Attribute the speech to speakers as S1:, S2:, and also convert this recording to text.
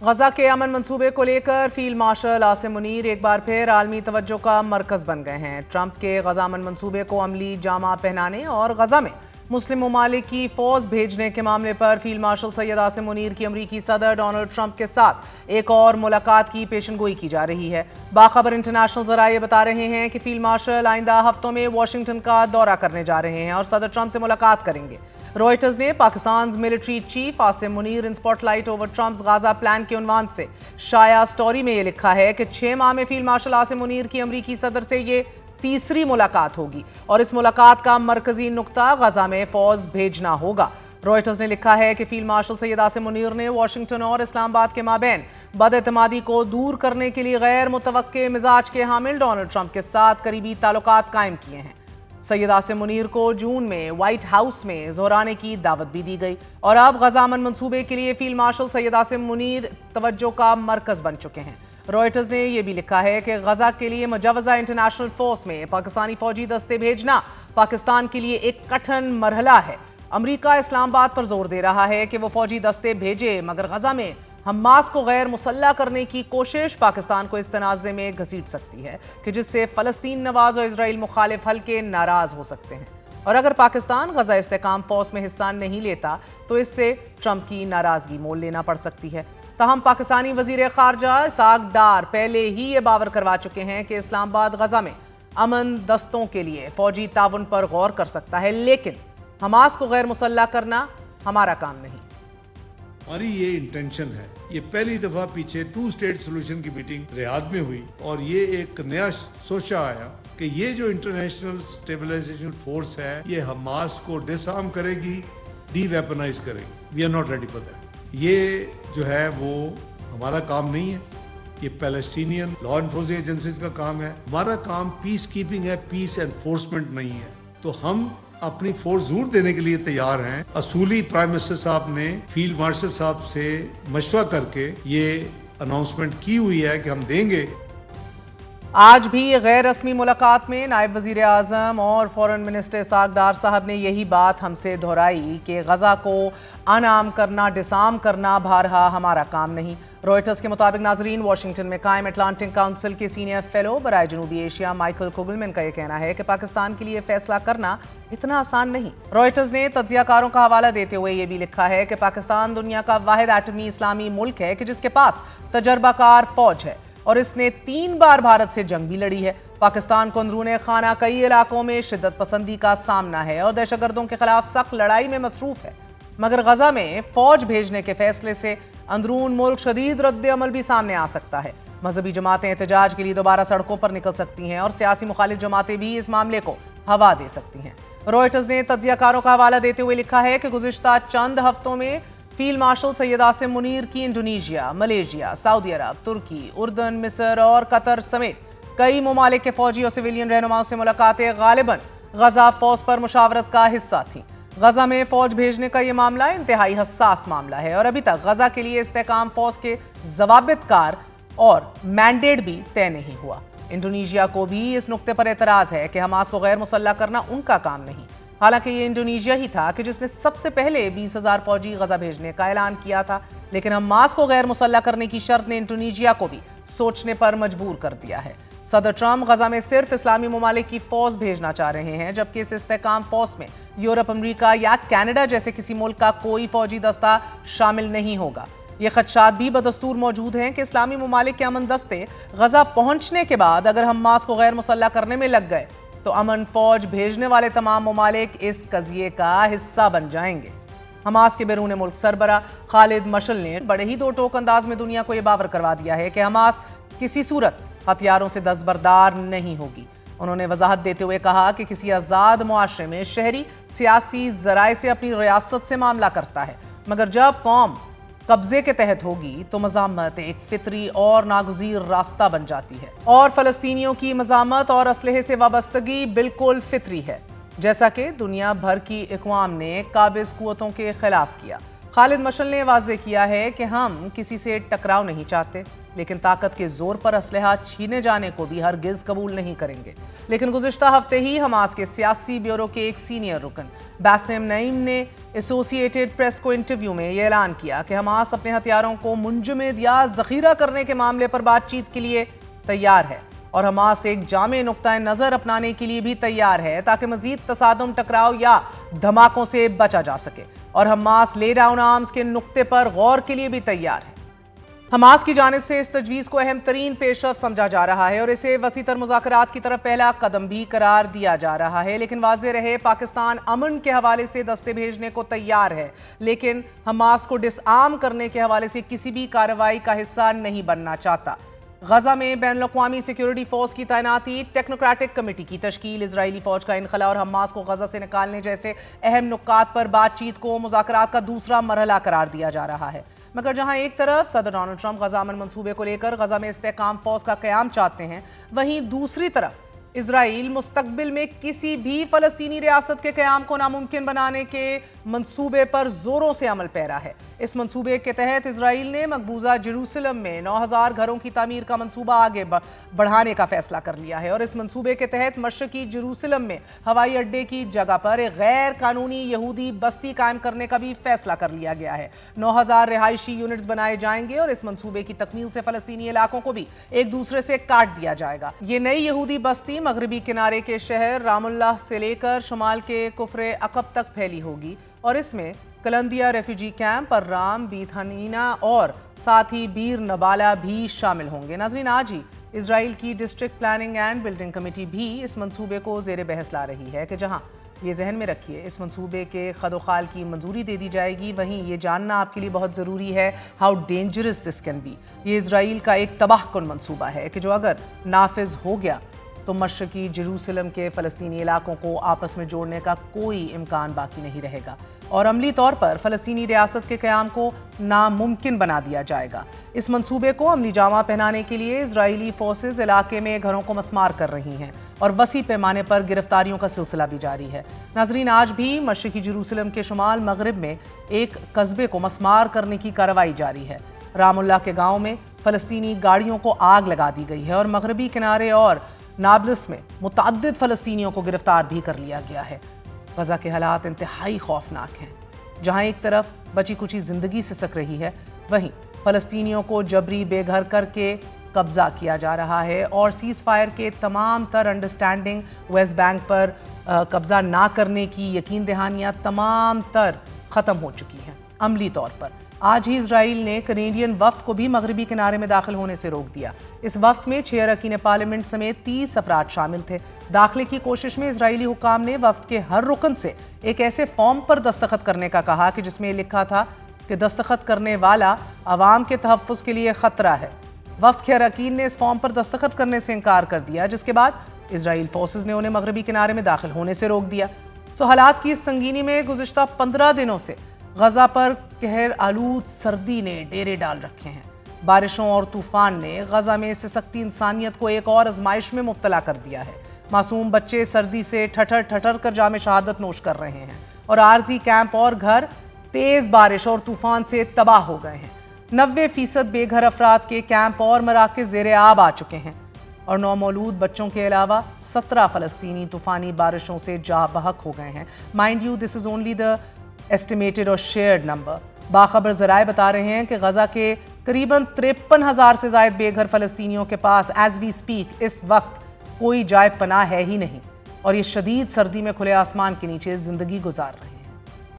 S1: غزہ کے امن منصوبے کو لے کر فیلڈ مارشل عاصم منیر ایک بار پھر عالمی توجہ کا مرکز بن گئے ہیں۔ ٹرمپ کے غزہ امن منصوبے کو عملی جامہ پہنانے اور غزہ میں مسلم ممالک کی فوج بھیجنے کے معاملے پر فیلڈ مارشل سید عاصم منیر کی امریکی صدر ڈونلڈ ٹرمپ کے ساتھ ایک اور ملاقات کی پیشن گوئی کی جا رہی ہے۔ باخبر انٹرنیشنل ذرائع بتا رہے ہیں کہ فیلڈ مارشل آئندہ ہفتوں میں واشنگٹن کا دورہ کرنے جا رہے ہیں اور صدر ٹرمپ سے ملاقات کریں گے۔ رائٹرز نے Pakistan military chief Asim Munir in spotlight over Trump's Gaza plan کے عنوان سے شائع سٹوری میں یہ لکھا ہے کہ 6 ماہ میں فیلڈ مارشل عاصم منیر کی امریکی صدر سے یہ تیسری ملاقات ہوگی اور اس ملاقات کا مرکزی نقطہ غزہ میں فوج بھیجنا ہوگا۔ رائٹرز نے لکھا ہے کہ فیلڈ مارشل سید عاصم منیر نے واشنگٹن اور اسلام آباد کے مابین بد اعتمادی کو دور کرنے کے لیے غیر متوقع مزاج کے حامل ڈونلڈ ٹرمپ کے ساتھ قریبی تعلقات قائم کیے ہیں۔ سید عاصم منیر کو جون میں وائٹ ہاؤس میں زہرانے کی دعوت بھی دی گئی اور اب غزہ امن منصوبے کے لیے فیلڈ مارشل سید عاصم منیر توجہ کا مرکز بن چکے ہیں۔ رائٹرز نے یہ بھی لکھا ہے کہ غزہ کے لیے مجوزہ انٹرنیشنل فورس میں پاکستانی فوجی دستے بھیجنا پاکستان کے لیے ایک کٹھن مرحلہ ہے۔ امریکہ اسلام آباد پر زور دے رہا ہے کہ وہ فوجی دستے بھیجے، مگر غزہ میں حماس کو غیر مسلح کرنے کی کوشش پاکستان کو اس تنازع میں گھسیٹ سکتی ہے کہ جس سے فلسطین نواز اور اسرائیل مخالف حلقے ناراض ہو سکتے ہیں، اور اگر پاکستان غزہ استحکام فورس میں حصہ نہیں لیتا تو اس سے ٹرمپ کی ناراضگی مول لینا پڑ سکتی ہے۔ تاہم پاکستانی وزیر خارجہ اسحاق ڈار پہلے ہی یہ باور کروا چکے ہیں کہ اسلام آباد غزہ میں امن دستوں کے لیے فوجی تعاون پر غور کر سکتا ہے، لیکن حماس کو غیر مسلح کرنا ہمارا کام نہیں۔
S2: ہماری یہ انٹینشن ہے۔ یہ پہلی دفعہ پیچھے 2 اسٹیٹ سولوشن کی میٹنگ ریاض میں ہوئی اور یہ ایک نیا سوچا آیا کہ یہ جو انٹرنیشنل اسٹیبلائزیشن فورس ہے یہ حماس کو ڈس آرم کرے گی، ڈی ویپنائز کرے گی۔ We are not ready for that. یہ جو ہے وہ ہمارا کام نہیں ہے، یہ پیلسٹینین لا انفورسنگ ایجنسیز کا کام ہے۔ ہمارا کام پیس کیپنگ ہے، پیس انفورسمنٹ نہیں ہے۔ تو ہم اپنی فورس ضرور دینے کے لیے تیار ہیں۔ اصولی پرائم منسٹر صاحب نے فیلڈ مارشل صاحب سے مشورہ کر کے یہ اناؤنسمنٹ کی ہوئی ہے کہ ہم دیں گے۔
S1: آج بھی غیر رسمی ملاقات میں نائب وزیر اعظم اور فورن منسٹر اسحاق ڈار صاحب نے یہی بات ہم سے دہرائی کہ غزہ کو انعام کرنا، ڈسارم کرنا بہرحال ہمارا کام نہیں۔ رائٹرز کے مطابق ناظرین، واشنگٹن میں قائم اٹلانٹک کونسل کے سینئر فیلو برائے جنوبی ایشیا مائیکل کوگلمن کا یہ کہنا ہے کہ پاکستان کے لیے فیصلہ کرنا اتنا آسان نہیں۔ رائٹرز نے تجزیہ کاروں کا حوالہ دیتے ہوئے یہ بھی لکھا ہے کہ پاکستان دنیا کا واحد ایٹمی اسلامی ملک ہے کہ جس کے پاس تجربہ کار فوج ہے اور اس نے 3 بار بھارت سے جنگ بھی لڑی ہے۔ پاکستان کو اندرون خانہ کئی علاقوں میں شدت پسندی کا سامنا ہے اور دہشت گردوں کے خلاف سخت لڑائی میں مصروف ہے، مگر غزہ میں فوج بھیجنے کے فیصلے سے اندرون ملک شدید رد عمل بھی سامنے آ سکتا ہے۔ مذہبی جماعتیں احتجاج کے لیے دوبارہ سڑکوں پر نکل سکتی ہیں اور سیاسی مخالف جماعتیں بھی اس معاملے کو ہوا دے سکتی ہیں۔ رائٹرز نے تجزیہ کاروں کا حوالہ دیتے ہوئے لکھا ہے کہ گزشتہ چند ہفتوں میں فیلڈ مارشل سید عاصم منیر کی انڈونیشیا، ملیشیا، سعودی عرب، ترکی، اردن، مصر اور قطر سمیت کئی ممالک کے فوجی اور سویلین رہنماؤں سے ملاقاتیں غالباً غزہ فوج پر مشاورت کا حصہ تھیں۔ غزہ میں فوج بھیجنے کا یہ معاملہ انتہائی حساس معاملہ ہے اور ابھی تک غزہ کے لیے استحکام فوج کے ضوابط کار اور مینڈیٹ بھی طے نہیں ہوا۔ انڈونیشیا کو بھی اس نقطے پر اعتراض ہے کہ حماس کو غیر مسلح کرنا ان کا کام نہیں، حالانکہ یہ انڈونیشیا ہی تھا کہ جس نے سب سے پہلے 20,000 فوجی غزہ بھیجنے کا اعلان کیا تھا، لیکن حماس کو غیر مسلح کرنے کی شرط نے انڈونیشیا کو بھی سوچنے پر مجبور کر دیا ہے۔ صدر ٹرمپ غزہ میں صرف اسلامی ممالک کی فوج بھیجنا چاہ رہے ہیں، جبکہ اس استحکام فوج میں یورپ، امریکہ یا کینیڈا جیسے کسی ملک کا کوئی فوجی دستہ شامل نہیں ہوگا۔ یہ خدشات بھی بدستور موجود ہیں کہ اسلامی ممالک کے امن دستے غزہ پہنچنے کے بعد اگر حماس کو غیر مسلح کرنے میں لگ گئے تو امن فوج بھیجنے والے تمام ممالک اس قضیے کا حصہ بن جائیں گے۔ حماس کے بیرون ملک سربراہ خالد مشعل نے بڑے ہی دو ٹوک انداز میں دنیا کو یہ باور کروا دیا ہے کہ حماس کسی صورت ہتھیاروں سے دستبردار نہیں ہوگی۔ انہوں نے وضاحت دیتے ہوئے کہا کہ کسی آزاد معاشرے میں شہری سیاسی ذرائع سے اپنی ریاست سے معاملہ کرتا ہے، مگر جب قوم قبضے کے تحت ہوگی تو مزاحمت ایک فطری اور ناگزیر راستہ بن جاتی ہے، اور فلسطینیوں کی مزاحمت اور اسلحے سے وابستگی بالکل فطری ہے، جیسا کہ دنیا بھر کی اقوام نے قابض قوتوں کے خلاف کیا۔ خالد مشعل نے واضح کیا ہے کہ ہم کسی سے ٹکراؤ نہیں چاہتے، لیکن طاقت کے زور پر اسلحہ چھینے جانے کو بھی ہرگز قبول نہیں کریں گے۔ لیکن گزشتہ ہفتے ہی حماس کے سیاسی بیورو کے ایک سینئر رکن باسم نعیم نے ایسوسی ایٹڈ پریس کو انٹرویو میں یہ اعلان کیا کہ حماس اپنے ہتھیاروں کو منجمد یا ذخیرہ کرنے کے معاملے پر بات چیت کے لیے تیار ہے، اور حماس ایک جامع نقطہ نظر اپنانے کے لیے بھی تیار ہے تاکہ مزید تصادم، ٹکراؤ یا دھماکوں سے بچا جا سکے، اور حماس لے ڈاؤن آرمز کے نقطے پر غور کے لیے بھی تیار ہے۔ حماس کی جانب سے اس تجویز کو اہم ترین پیش رفت سمجھا جا رہا ہے اور اسے وسیع تر مذاکرات کی طرف پہلا قدم بھی قرار دیا جا رہا ہے، لیکن واضح رہے پاکستان امن کے حوالے سے دستے بھیجنے کو تیار ہے، لیکن حماس کو ڈس آرم کرنے کے حوالے سے کسی بھی کارروائی کا حصہ نہیں بننا چاہتا۔ غزہ میں بین الاقوامی سیکیورٹی فورس کی تعیناتی، ٹیکنوکریٹک کمیٹی کی تشکیل، اسرائیلی فوج کا انخلاء اور حماس کو غزہ سے نکالنے جیسے اہم نکات پر بات چیت کو مذاکرات کا دوسرا مرحلہ قرار دیا جا رہا ہے۔ مگر جہاں ایک طرف صدر ڈونلڈ ٹرمپ غزہ امن منصوبے کو لے کر غزہ میں استحکام فورس کا قیام چاہتے ہیں، وہیں دوسری طرف اسرائیل مستقبل میں کسی بھی فلسطینی ریاست کے قیام کو ناممکن بنانے کے منصوبے پر زوروں سے عمل پیرا ہے۔ اس منصوبے کے تحت اسرائیل نے مقبوضہ جیروسلم میں 9000 گھروں کی تعمیر کا منصوبہ آگے بڑھانے کا فیصلہ کر لیا ہے، اور اس منصوبے کے تحت مشرقی جیروسلم میں ہوائی اڈے کی جگہ پر ایک غیر قانونی یہودی بستی قائم کرنے کا بھی فیصلہ کر لیا گیا ہے۔ 9000 رہائشی یونٹس بنائے جائیں گے اور اس منصوبے کی تکمیل سے فلسطینی علاقوں کو بھی ایک دوسرے سے کاٹ دیا جائے گا۔ یہ نئی یہودی بستی مغربی کنارے کے شہر رام اللہ سے لے کر شمال کے کفر عقب تک پھیلی ہوگی، اور اس میں کلندیا ریفیوجی کیمپ، الرام، بیت حنینہ اور ساتھ ہی بیر نبالہ بھی شامل ہوں گے۔ ناظرین، آج ہی اسرائیل کی district planning and building committee بھی اس منصوبے کو زیر بحث لا رہی ہے کہ جہاں یہ ذہن میں رکھیے اس منصوبے کے خد و خال کی منظوری دے دی جائے گی، وہیں یہ جاننا آپ کے لیے بہت ضروری ہے how dangerous this can be. یہ اسرائیل کا ایک تباہ کن منصوبہ ہے کہ جو اگر نافذ ہو گیا تو مشرقی جیروسلم کے فلسطینی علاقوں کو آپس میں جوڑنے کا کوئی امکان باقی نہیں رہے گا، اور عملی طور پر فلسطینی ریاست کے قیام کو ناممکن بنا دیا جائے گا۔ اس منصوبے کو عملی جامہ پہنانے کے لیے اسرائیلی فورسز علاقے میں گھروں کو مسمار کر رہی ہیں اور وسیع پیمانے پر گرفتاریوں کا سلسلہ بھی جاری ہے۔ ناظرین، آج بھی مشرقی جیروسلم کے شمال مغرب میں ایک قصبے کو مسمار کرنے کی کارروائی جاری ہے۔ رام اللہ کے گاؤں میں فلسطینی گاڑیوں کو آگ لگا دی گئی ہے اور مغربی کنارے اور نابلس میں متعدد فلسطینیوں کو گرفتار بھی کر لیا گیا ہے۔ غزہ کے حالات انتہائی خوفناک ہیں، جہاں ایک طرف بچی کچی زندگی سسک رہی ہے، وہیں فلسطینیوں کو جبری بے گھر کر کے قبضہ کیا جا رہا ہے، اور سیز فائر کے تمام تر انڈرسٹینڈنگ، ویسٹ بینک پر قبضہ نہ کرنے کی یقین دہانیاں تمام تر ختم ہو چکی ہیں عملی طور پر۔ آج ہی اسرائیل نے کینیڈین وفد کو بھی مغربی کنارے میں داخل ہونے سے روک دیا۔ اس وفد میں 6 اراکین پارلیمنٹ سمیت 30 افراد شامل تھے۔ داخلے کی کوشش میں اسرائیلی حکام نے وفد کے ہر رکن سے ایک ایسے فارم پر دستخط کرنے کا کہا کہ جس میں لکھا تھا کہ دستخط کرنے والا عوام کے تحفظ کے لیے خطرہ ہے۔ وفد کے اراکین نے اس فارم پر دستخط کرنے سے انکار کر دیا، جس کے بعد اسرائیل فورسز نے انہیں مغربی کنارے میں داخل ہونے سے روک دیا۔ حالات کی اس سنگینی میں گزشتہ 15 دنوں سے غزہ پر قہر آلود سردی نے ڈیرے ڈال رکھے ہیں۔ بارشوں اور طوفان نے غزہ میں سسکتی انسانیت کو ایک اور آزمائش میں مبتلا کر دیا ہے۔ معصوم بچے سردی سے ٹھٹر ٹھٹر کر جام شہادت نوش کر رہے ہیں، اور عارضی کیمپ اور گھر تیز بارش اور طوفان سے تباہ ہو گئے ہیں۔ 90% بے گھر افراد کے کیمپ اور مراکز زیر آب آ چکے ہیں، اور نومولود بچوں کے علاوہ 17 فلسطینی طوفانی بارشوں سے جاں بحق ہو گئے ہیں۔ Mind you, this is only the estimated اور شیئرڈ نمبر۔ باخبر ذرائع بتا رہے ہیں کہ غزہ کے قریباً 53,000 سے زائد بے گھر فلسطینیوں کے پاس ایز وی سپیک اس وقت کوئی جائے پناہ ہے ہی نہیں، اور یہ شدید سردی میں کھلے آسمان کے نیچے زندگی گزار رہے ہیں۔